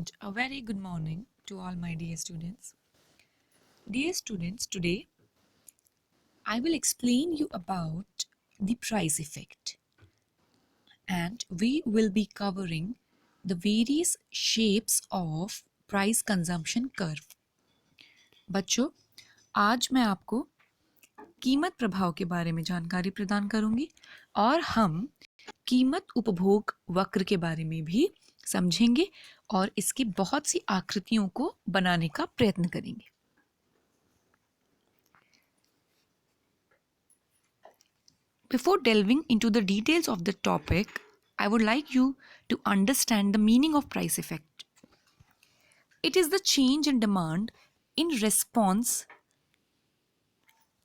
and a very good morning to all my dear students. Dear students, today I will explain you about the price effect and we will be covering the various shapes of price consumption curve. बच्चों, आज मैं आपको कीमत प्रभाव के बारे में जानकारी प्रदान करूंगी और हम कीमत उपभोग वक्र के बारे में भी समझेंगे और इसकी बहुत सी आकृतियों को बनाने का प्रयत्न करेंगे. Before delving into the details of the topic, I would like you to understand the meaning of price effect. It is the change in demand in response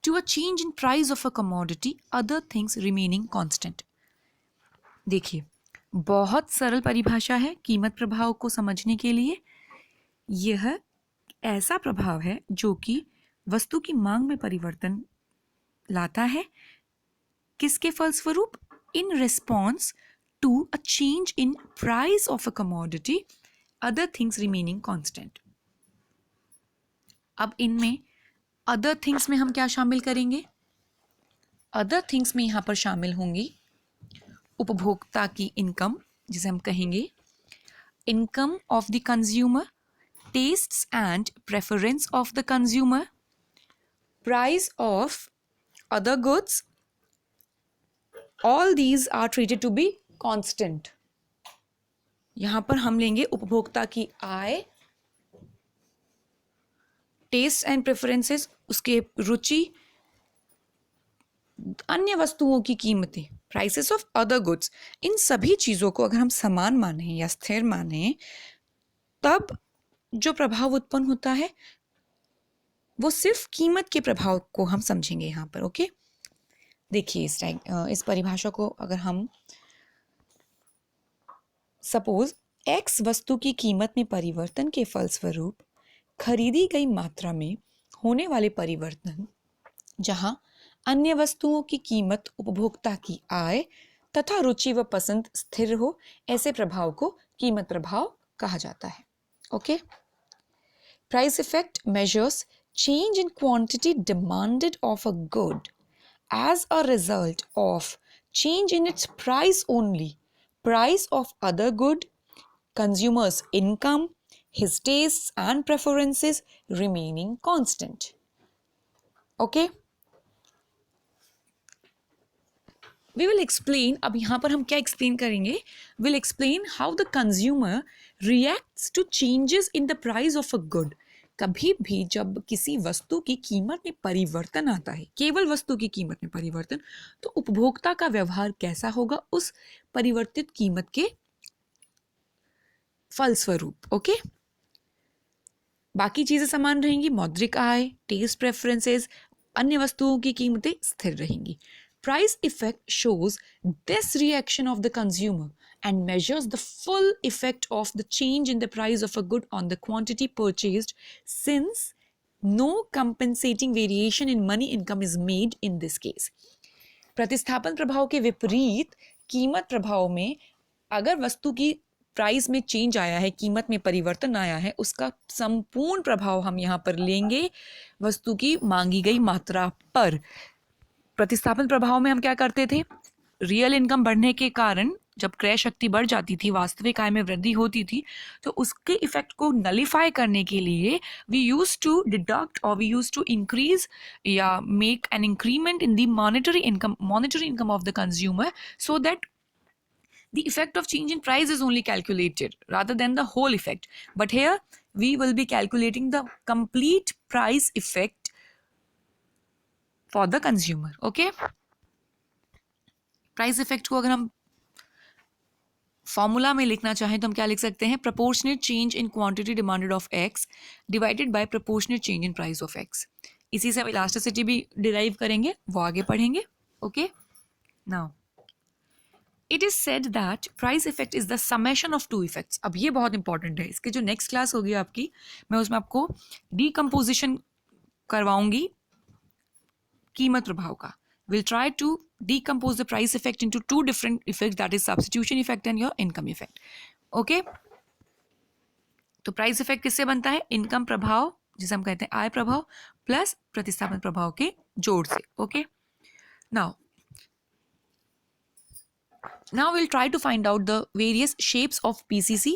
to a change in price of a commodity, other things remaining constant. देखिए, बहुत सरल परिभाषा है कीमत प्रभाव को समझने के लिए. यह ऐसा प्रभाव है जो कि वस्तु की मांग में परिवर्तन लाता है. किसके फलस्वरूप? In response to a change in price of a commodity, other things remaining constant. अब इनमें अदर थिंग्स में हम क्या शामिल करेंगे? अदर थिंग्स में यहाँ पर शामिल होंगी उपभोक्ता की इनकम, जिसे हम कहेंगे income of the consumer, tests and preference of the consumer, price of other goods. All these are treated to be constant. यहाँ पर हम लेंगे उपभोक्ता की आय, टेस्ट एंड प्रेफरेंसेस, उसके रुचि, अन्य वस्तुओं की कीमतें, प्राइसेस ऑफ अदर गुड्स. इन सभी चीज़ों को अगर हम समान माने या स्थिर माने, तब जो प्रभाव उत्पन्न होता है वो सिर्फ कीमत के प्रभाव को हम समझेंगे यहाँ पर. ओके, देखिए इस परिभाषा को अगर हम सपोज एक्स वस्तु की कीमत में परिवर्तन के फलस्वरूप खरीदी गई मात्रा में होने वाले परिवर्तन, जहां अन्य वस्तुओं की कीमत उपभोक्ता की आय तथा रुचि व पसंद स्थिर हो, ऐसे प्रभाव को कीमत प्रभाव कहा जाता है. Okay, price effect measures change in quantity demanded of a good as a result of change in its price only, price of other good, consumer's income, his tastes and preferences remaining constant. Okay, we will explain. अब यहाँ पर हम क्या explain करेंगे? We'll explain how the consumer reacts to changes in the price of a good. कभी भी जब किसी वस्तु की कीमत में परिवर्तन आता है, केवल वस्तु की कीमत में परिवर्तन, तो उपभोक्ता का व्यवहार कैसा होगा उस परिवर्तित कीमत के फलस्वरूप. ओके, बाकी चीजें समान रहेंगी, मौद्रिक आय, टेस्ट प्रेफरेंसेस, अन्य वस्तुओं की कीमतें स्थिर रहेंगी. Price effect shows this reaction of the consumer and measures the full effect of the change in the price of a good on the quantity purchased, since no compensating variation in money income is made in this case. प्रतिस्थापन प्रभाव के विपरीत कीमत प्रभाव में अगर वस्तु की प्राइस में चेंज आया है, कीमत में परिवर्तन आया है, उसका संपूर्ण प्रभाव हम यहाँ पर लेंगे वस्तु की मांगी गई मात्रा पर. प्रतिस्थापन प्रभाव में हम क्या करते थे? रियल इनकम बढ़ने के कारण जब क्रय शक्ति बढ़ जाती थी, वास्तविक आय में वृद्धि होती थी, तो उसके इफेक्ट को नलिफाई करने के लिए वी यूज टू डिडक्ट और वी यूज टू इंक्रीज या make an increment in the monetary income of the consumer, so that the effect of change in price is only calculated rather than the whole effect. But here we will be calculating the complete price effect for the consumer. Okay, price effect को अगर हम formula में लिखना चाहें तो हम क्या लिख सकते हैं? Proportionate change in quantity demanded of x divided by proportionate change in price of x. इसी से हम इलास्टिसिटी भी डिराइव करेंगे, वो आगे पढ़ेंगे. Okay, now it is said that price effect is the summation of two effects. अब ये बहुत इंपॉर्टेंट है, इसके जो नेक्स्ट क्लास होगी आपकी, मैं उसमें आपको डीकम्पोजिशन करवाऊंगी कीमत प्रभाव का. We'll try to decompose the price effect into two different effects, that is substitution effect and your income effect. Okay, तो प्राइस इफेक्ट किससे बनता है? इनकम प्रभाव, जिसे हम कहते हैं आय प्रभाव, प्लस प्रतिस्थापन प्रभाव के जोड़ से. Okay, now we'll try to find out the various shapes of PCC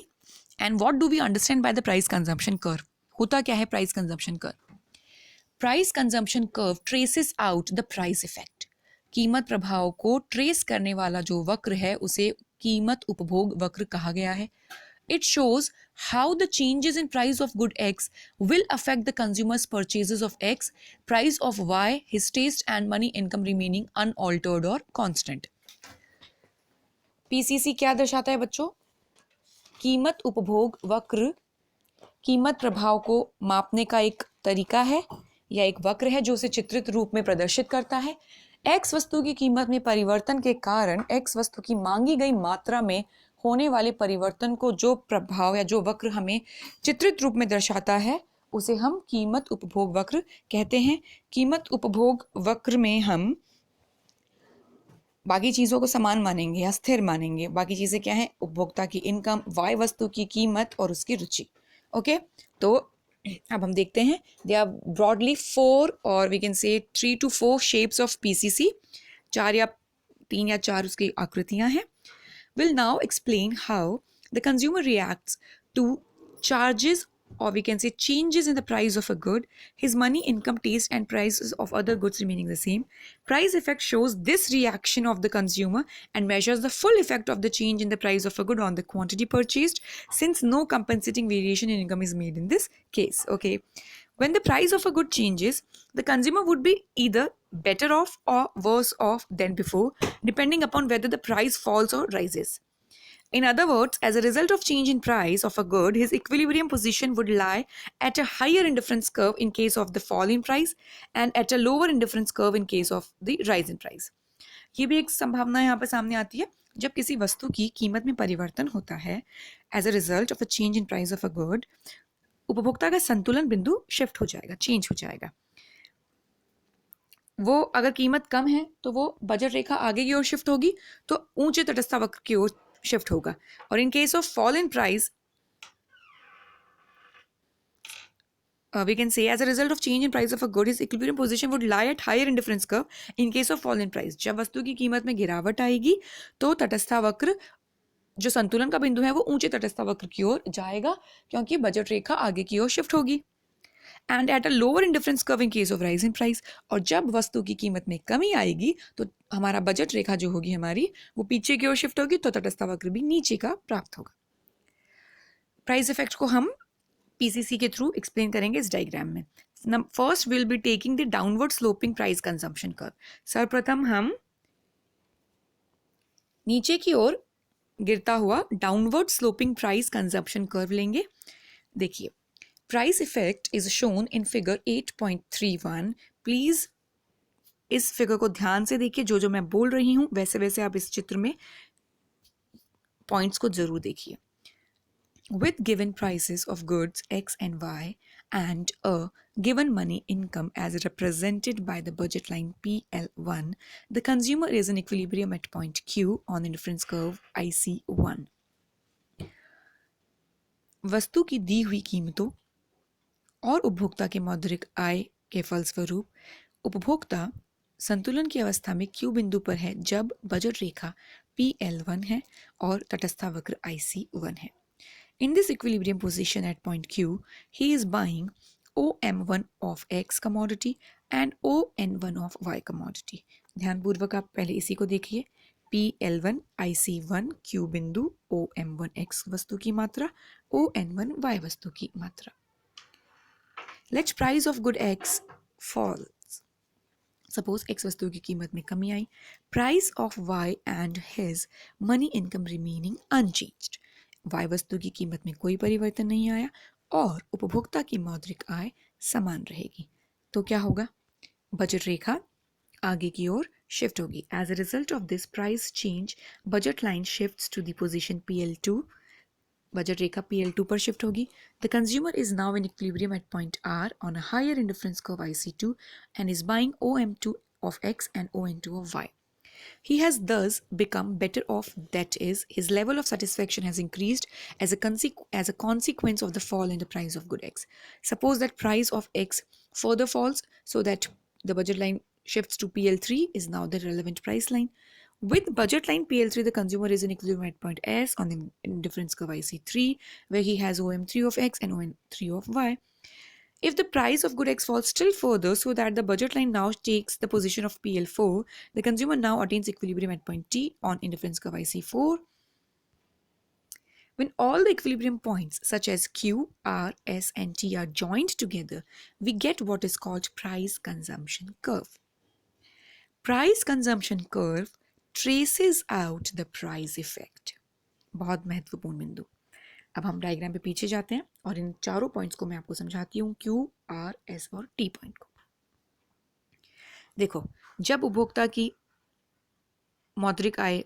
and what do we understand by the price consumption curve. होता क्या है price consumption curve? Price consumption curve traces out the price effect. कीमत प्रभाव को trace करने वाला जो वक्र है उसे कीमत उपभोग वक्र कहा गया है. It shows how the changes in price of good X will affect the consumer's purchases of X, price of Y, his taste and money income remaining unaltered or constant. PCC क्या दर्शाता है बच्चों? कीमत उपभोग वक्र कीमत प्रभाव को मापने का एक तरीका है या एक वक्र है जो उसे चित्रित रूप में प्रदर्शित करता है. एक्स वस्तु की कीमत में परिवर्तन के कारण एक्स वस्तु की मांगी गई मात्रा में होने वाले परिवर्तन को जो प्रभाव या जो वक्र हमें चित्रित रूप में दर्शाता है उसे हम कीमत उपभोग वक्र कहते हैं. कीमत उपभोग वक्र में हम बाकी चीज़ों को समान मानेंगे या स्थिर मानेंगे. बाकी चीज़ें क्या हैं? उपभोक्ता की इनकम, वाई वस्तु की कीमत और उसकी रुचि. ओके, तो अब हम देखते हैं. दे आर ब्रॉडली 4 और we can say 3 to 4 shapes of PCC. 3 या 4 उसकी आकृतियां हैं. Will now explain how the consumer reacts two charges or we can say changes in the price of a good, his money, income, taste and prices of other goods remaining the same. Price effect shows this reaction of the consumer and measures the full effect of the change in the price of a good on the quantity purchased, since no compensating variation in income is made in this case. Okay, when the price of a good changes, the consumer would be either better off or worse off than before, depending upon whether the price falls or rises. In other words, as a result of change in price of a good, his equilibrium position would lie at a higher indifference curve in case of the fall in price and at a lower indifference curve in case of the rise in price. ये भी एक संभावना यहाँ पर सामने आती है. जब किसी वस्तु की कीमत में परिवर्तन होता है as a result of a change in price of a good, उपभोक्ता का संतुलन बिंदु शिफ्ट हो जाएगा, चेंज हो जाएगा. वो अगर कीमत कम है तो वो बजट रेखा आगे की ओर शिफ्ट होगी, तो ऊंचे तटस्थ वक्र की ओर शिफ्ट होगा. और in case of fall in price we can say as a result of change in price of a good, his equilibrium position would lie at higher indifference curve in case of fall in price. जब वस्तु की कीमत में गिरावट आएगी तो तटस्थ वक्र जो संतुलन का बिंदु है वो ऊंचे तटस्थ वक्र की ओर जाएगा क्योंकि बजट रेखा आगे की ओर शिफ्ट होगी. And at a lower indifference curve in case of rise in price. और जब वस्तु की कीमत में कमी आएगी तो हमारा बजट रेखा जो होगी हमारी वो पीछे की ओर शिफ्ट होगी, तो तटस्थ वक्र भी नीचे का प्राप्त होगा. प्राइस इफेक्ट को हम पीसीसी के थ्रू एक्सप्लेन करेंगे इस डायग्राम में. First will be taking the downward sloping price consumption curve. सर्वप्रथम हम नीचे की ओर गिरता हुआ downward sloping price consumption curve लेंगे. देखिए, price effect is shown in figure 8.31. Please इस फिगर को ध्यान से देखिए. जो मैं बोल रही हूं वैसे वैसे आप इस चित्र में पॉइंट्स को जरूर देखिए. With given prices of goods X and Y and a given money income as represented by the budget line PL1, the consumer is in equilibrium at point Q on the indifference curve IC1. वस्तु की दी हुई कीमतों और उपभोक्ता के मौद्रिक आय के फलस्वरूप उपभोक्ता संतुलन की अवस्था में Q बिंदु पर है जब बजट रेखा PL1 है और तटस्थ वक्र IC1 है. In this equilibrium position at point Q, he is buying OM1 of X commodity and ON1 of Y commodity. ध्यानपूर्वक आप पहले इसी को देखिए. PL1 IC1 Q बिंदु, OM1 X वस्तु की मात्रा, ON1 Y वस्तु की मात्रा. Let price of good X falls. Suppose X वस्तु की कीमत में कमी आई. Price of Y and his money income remaining unchanged. Y वस्तु की कीमत में कोई परिवर्तन नहीं आया और उपभोक्ता की मौद्रिक आय समान रहेगी. तो क्या होगा? बजट रेखा आगे की ओर शिफ्ट होगी. As a result of this price change, budget line shifts to the position PL2. Budget रेखा PL2 पर शिफ्ट होगी. The consumer is now in equilibrium at point R on a higher indifference curve IC2 and is buying OM2 of X and ON2 of Y. He has thus become better off, that is, his level of satisfaction has increased as a consequence of the fall in the price of good X. Suppose that price of X further falls so that the budget line shifts to PL3 is now the relevant price line. With budget line PL3, the consumer is in equilibrium at point S on the indifference curve IC3, where he has OM3 of X and OM3 of Y. If the price of good X falls still further so that the budget line now takes the position of PL4, the consumer now attains equilibrium at point T on indifference curve IC4. When all the equilibrium points such as Q, R, S and T are joined together, we get what is called price consumption curve. Price consumption curve traces out the price effect. बहुत महत्वपूर्ण बिंदु. अब हम diagram पे पीछे जाते हैं और इन चारों पॉइंट्स को मैं आपको समझाती हूँ, Q, R, S और T पॉइंट को. देखो, जब उपभोक्ता की मौद्रिक आय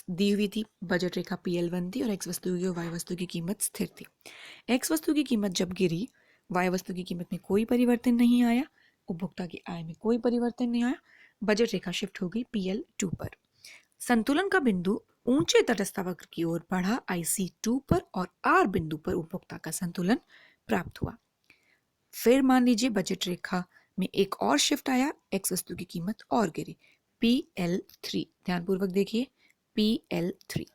दी हुई थी, बजट रेखा PL1 थी और X वस्तु की और Y वस्तु की कीमत स्थिर थी. X वस्तु की कीमत जब गिरी, Y वस्तु की कीमत में कोई परिवर्तन नहीं आया, उपभोक्ता की आय में कोई परिवर्तन नहीं आया, बजट रेखा शिफ्ट हो गई PL2 पर. संतुलन का बिंदु ऊंचे तटस्थ वक्र की ओर बढ़ा IC2 पर और R बिंदु पर उपभोक्ता का संतुलन प्राप्त हुआ. फिर मान लीजिए बजट रेखा में एक और शिफ्ट आया, X वस्तु की कीमत और गिरी, PL3. ध्यानपूर्वक देखिए, PL3.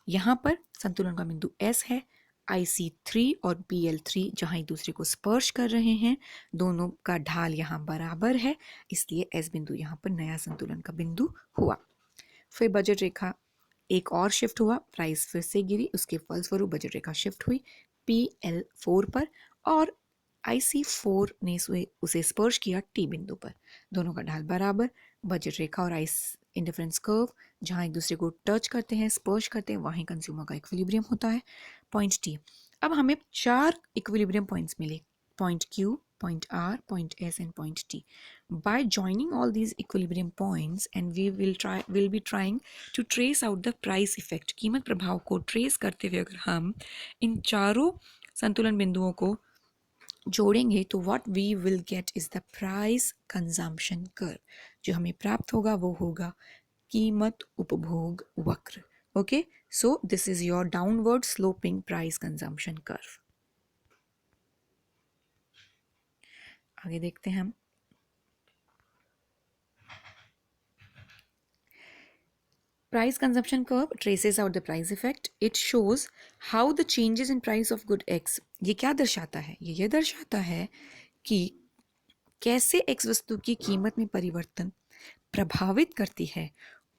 यहाँ पर संतुलन का बिंदु S है, IC3 और PL3 जहाँ एक दूसरे को स्पर्श कर रहे हैं, दोनों का ढाल यहाँ बराबर है, इसलिए S बिंदु यहाँ पर नया संतुलन का बिंदु हुआ. फिर बजट रेखा एक और शिफ्ट हुआ, प्राइस फिर से गिरी, उसके फलस्वरूप बजट रेखा शिफ्ट हुई PL4 पर और IC4 ने उसे स्पर्श किया T बिंदु पर. दोनों का ढाल बराबर, बजट रेखा और इंडिफरेंस कर्व जहाँ एक दूसरे को टच करते हैं, स्पर्श करते हैं, वहीं कंज्यूमर का इक्विलिब्रियम होता है, पॉइंट T. अब हमें 4 इक्विलिब्रियम पॉइंट्स मिले, point Q, point R, point S and point T. By joining all these equilibrium points and we'll be trying to trace out the price effect. कीमत प्रभाव को trace करते हुए अगर हम इन चारों संतुलन बिंदुओं को जोड़ेंगे तो what we will get is the price consumption curve. जो हमें प्राप्त होगा वो होगा कीमत उपभोग वक्र. Okay, so this is your downward sloping price consumption curve. आगे देखते हैं हम. Price consumption curve traces out the price effect. It shows how the changes in price of good X. ये क्या दर्शाता है? ये दर्शाता है कि कैसे X वस्तु की कीमत में परिवर्तन प्रभावित करती है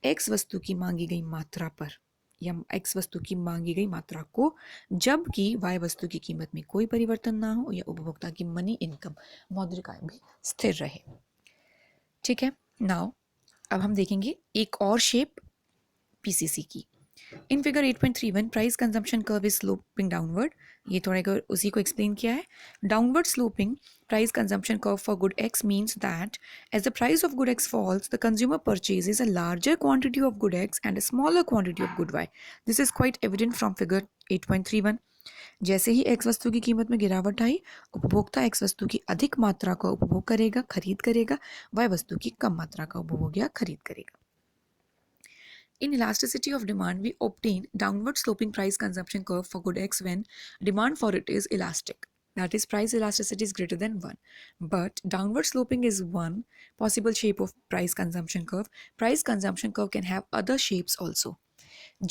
X वस्तु की मांगी गई मात्रा पर या X वस्तु की मांगी गई मात्रा को, जबकि Y वस्तु की कीमत में कोई परिवर्तन ना हो या उपभोक्ता की मनी इनकम मौद्रिक आय भी स्थिर रहे. ठीक है. नाउ अब हम देखेंगे एक और शेप PCC की. In figure 8.31 price consumption curve is sloping downward. ये थोड़ा उसी को एक्सप्लेन किया है. Downward sloping price consumption curve for good X means that as the price of good X falls, the consumer purchases a larger quantity of good X and a smaller quantity of good Y. This is quite evident from figure 8.31. जैसे ही X वस्तु की कीमत में गिरावट आई, उपभोक्ता X वस्तु की अधिक मात्रा का उपभोग करेगा, खरीद करेगा, Y वस्तु की कम मात्रा का उपभोग या खरीद करेगा. In elasticity of demand, we obtain downward sloping price consumption curve for good X when demand for it is elastic. That is, price elasticity is greater than 1. But downward sloping is one possible shape of price consumption curve. Price consumption curve can have other shapes also.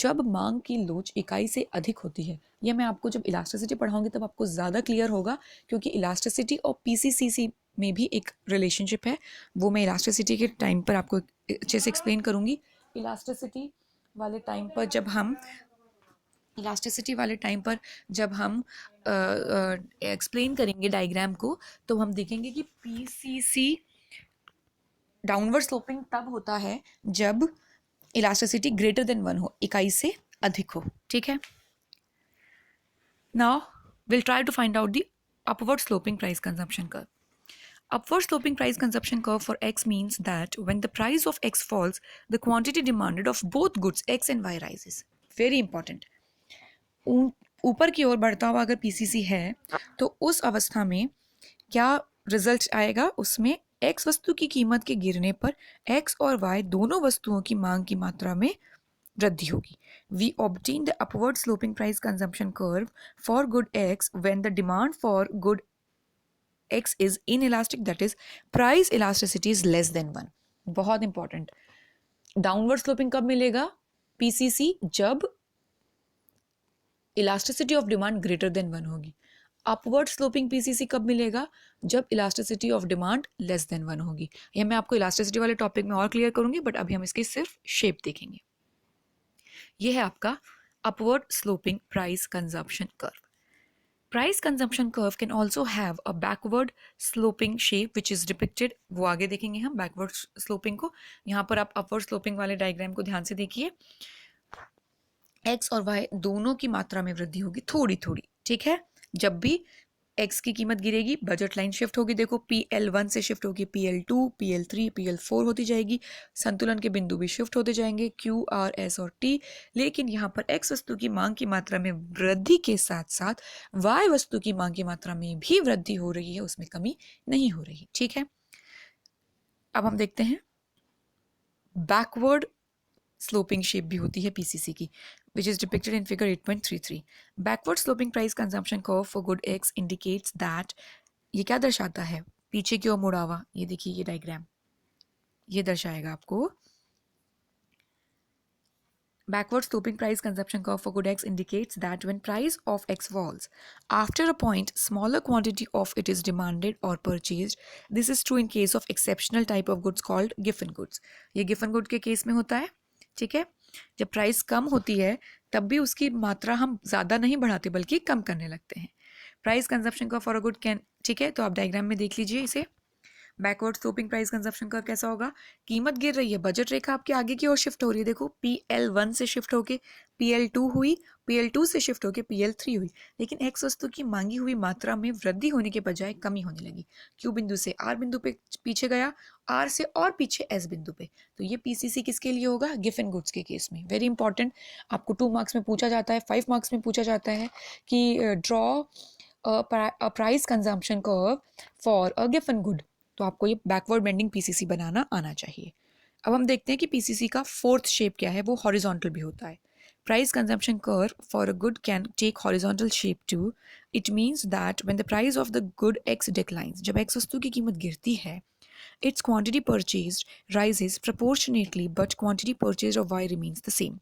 जब मांग की लोच इकाई से अधिक होती है, यह मैं आपको जब इलास्टिसिटी पढ़ाऊंगी तब आपको ज़्यादा क्लियर होगा, क्योंकि इलास्टिसिटी और PCCC में भी एक रिलेशनशिप है, वो मैं इलास्टिसिटी के टाइम पर आपको अच्छे से एक्सप्लेन करूँगी. इलास्टिसिटी वाले टाइम पर जब हम एक्सप्लेन करेंगे डायग्राम को, तो हम देखेंगे कि PCC डाउनवर्ड स्लोपिंग तब होता है जब इलास्टिसिटी ग्रेटर देन 1 हो, इकाई से अधिक हो. ठीक है. Now will try to find out the upward sloping price consumption curve. Upward sloping price consumption curve for X means that when the price of X falls, the quantity demanded of both goods X and Y rises. Very important. ऊपर की ओर बढ़ता हुआ अगर PCC है तो उस अवस्था में क्या रिजल्ट आएगा, उसमें एक्स वस्तु की कीमत के गिरने पर एक्स और वाई दोनों वस्तुओं की मांग की मात्रा में वृद्धि होगी. We obtain the upward sloping price consumption curve for good X when the demand for good X is inelastic, that is price elasticity is less than 1. बहुत इंपॉर्टेंट. डाउनवर्ड स्लोपिंग कब मिलेगा? पीसीसी जब elasticity of demand greater than 1 होगी. Upward sloping PCC कब मिलेगा? जब elasticity of demand less than 1 होगी. यह मैं आपको इलास्टिसिटी वाले टॉपिक में और क्लियर करूंगी, बट अभी हम इसकी सिर्फ शेप देखेंगे. यह है आपका upward sloping price consumption curve. Price consumption curve can also have a backward sloping shape which is depicted. वो आगे देखेंगे हम backward sloping को. यहाँ पर आप upward sloping वाले डायग्राम को ध्यान से देखिए. X और Y दोनों की मात्रा में वृद्धि होगी थोड़ी थोड़ी. ठीक है. जब भी एक्स की कीमत गिरेगी बजट लाइन शिफ्ट होगी. देखो PL1 से शिफ्ट होगी PL2, PL3, PL4 होती जाएगी. संतुलन के बिंदु भी शिफ्ट होते जाएंगे Q, R, S और T. लेकिन यहाँ पर एक्स वस्तु की मांग की मात्रा में वृद्धि के साथ साथ वाई वस्तु की मांग की मात्रा में भी वृद्धि हो रही है, उसमें कमी नहीं हो रही. ठीक है. अब हम देखते हैं बैकवर्ड स्लोपिंग शेप भी होती है पीसीसी की, which is depicted in figure 8.33. Backward sloping price consumption curve for good X indicates that, ये क्या दर्शाता है? पीछे की ओर मुड़ा हुआ. ये देखिए ये डायग्राम ये दर्शाएगा आपको. Backward sloping price consumption curve for good X indicates that when price of X falls, after a point, smaller quantity of it is demanded or purchased. This is true in case of exceptional type of goods called Giffen goods. ये Giffen good के case में होता है. ठीक है. जब price कम होती है तब भी उसकी मात्रा हम ज़्यादा नहीं बढ़ाते बल्कि कम करने लगते हैं. प्राइस कंजप्शन का फॉर अ गुड कैन. ठीक है. तो आप डायग्राम में देख लीजिए इसे. Backward sloping price consumption curve कैसा होगा? कीमत गिर रही है, बजट रेखा आपके आगे की ओर शिफ्ट हो रही है. देखो PL1 से शिफ्ट होके PL2 हुई, PL2 से शिफ्ट होके PL3 हुई. लेकिन एक्स वस्तु की मांगी हुई मात्रा में वृद्धि होने के बजाय कमी होने लगी. Q बिंदु से R बिंदु पे पीछे गया, R से और पीछे S बिंदु पे. तो ये पीसीसी किसके लिए होगा? गिफन गुड्स के केस में. Very important. आपको 2 मार्क्स में पूछा जाता है, 5 मार्क्स में पूछा जाता है कि draw a price consumption curve for a Giffen good. तो आपको ये बैकवर्ड बेंडिंग पीसीसी बनाना आना चाहिए. अब हम देखते हैं कि पीसीसी का फोर्थ शेप क्या है. वो हॉरिजॉन्टल भी होता है. Price consumption curve for a good can take horizontal shape too. It means that when the price of the good X declines, जब X वस्तु की कीमत गिरती है, its quantity purchased rises proportionately, but quantity purchased of Y remains the same.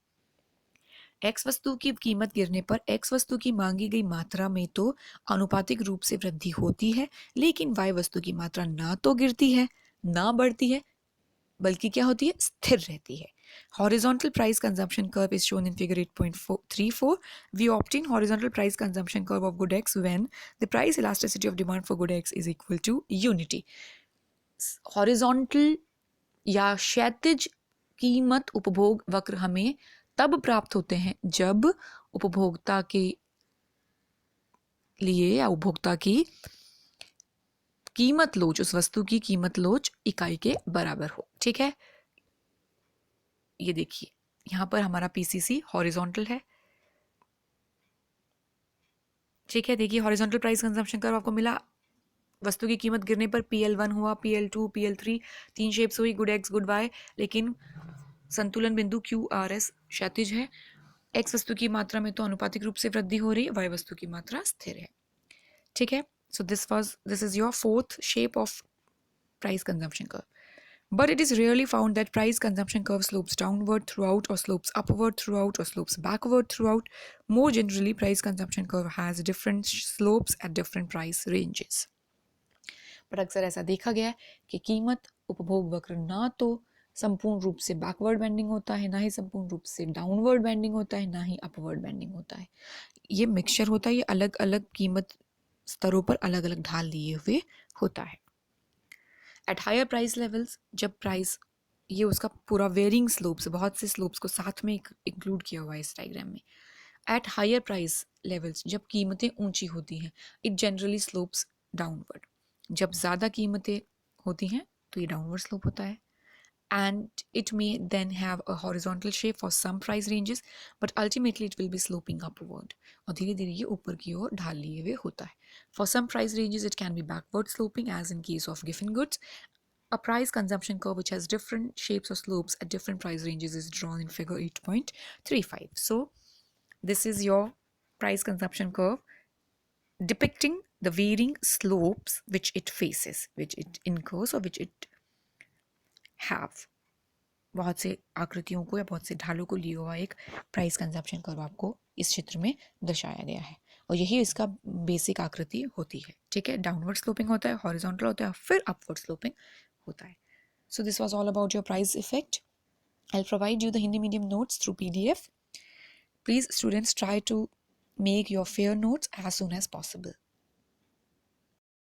X वस्तु की कीमत गिरने पर X वस्तु की मांगी गई मात्रा में तो अनुपातिक रूप से वृद्धि होती है, लेकिन Y वस्तु की मात्रा ना तो गिरती है ना बढ़ती है, बल्कि क्या होती है? स्थिर रहती है. Horizontal price consumption curve is shown in figure 8.34. We obtain horizontal price consumption curve of good X when the price elasticity of demand for good X is equal to unity. Horizontal या क्षैतिज कीमत उपभोग वक्र हमें तब प्राप्त होते हैं जब उपभोक्ता के लिए या उपभोक्ता की कीमत लोच, उस वस्तु की कीमत लोच इकाई के बराबर हो. ठीक है. ये देखिए यहाँ पर हमारा पीसीसी हॉरिजॉन्टल है. ठीक है. देखिए हॉरिजॉन्टल प्राइस कंजम्पशन कर्व आपको मिला. वस्तु की कीमत गिरने पर PL1 हुआ, PL2, PL3, 3 शेप्स हुई गुड एक्स गुड वाई. लेकिन संतुलन बिंदु QRS क्षैतिज है. एक्स वस्तु की मात्रा में तो अनुपातिक रूप से वृद्धि हो रही है, वाई वस्तु की मात्रा स्थिर है. ठीक है. So this is your fourth shape of price consumption curve. But it is rarely found that price consumption curve slopes downward throughout or slopes upward throughout or slopes backward throughout. More generally, price consumption curve has different slopes at different price ranges. पर अक्सर ऐसा देखा गया है कि कीमत उपभोग वक्र ना तो संपूर्ण रूप से बैकवर्ड बेंडिंग होता है, ना ही संपूर्ण रूप से डाउनवर्ड बेंडिंग होता है, ना ही अपवर्ड बेंडिंग होता है. ये मिक्सचर होता है. ये अलग अलग कीमत स्तरों पर अलग अलग ढाल लिए हुए होता है. एट हायर प्राइस लेवल्स, जब प्राइस, ये उसका पूरा वेरिंग स्लोप्स, बहुत से स्लोप्स को साथ में इंक्लूड किया हुआ है इस डायग्राम में. एट हायर प्राइस लेवल्स, जब कीमतें ऊंची होती हैं, इट जनरली स्लोप्स डाउनवर्ड. जब ज़्यादा कीमतें होती हैं तो ये डाउनवर्ड स्लोप होता है. And it may then have a horizontal shape for some price ranges, but ultimately it will be sloping upward. और धीरे धीरे ये ऊपर की ओर ढाल लिए हुए होता है. For some price ranges it can be backward sloping as in case of Giffen goods. A price consumption curve which has different shapes or slopes at different price ranges is drawn in figure 8.35. So this is your price consumption curve depicting the varying slopes which it faces, which it incurs or which it have. बहुत से आकृतियों को या बहुत से ढालों को लिया हुआ एक प्राइस कंजप्शन कर्व आपको इस चित्र में दर्शाया गया है और यही इसका बेसिक आकृति होती है. ठीक है, डाउनवर्ड स्लोपिंग होता है, हॉरिजॉन्टल होता है, फिर अपवर्ड स्लोपिंग होता है. So this was all about your price effect. I'll provide you the Hindi medium notes through PDF. Please students try to make your fair notes as soon as possible.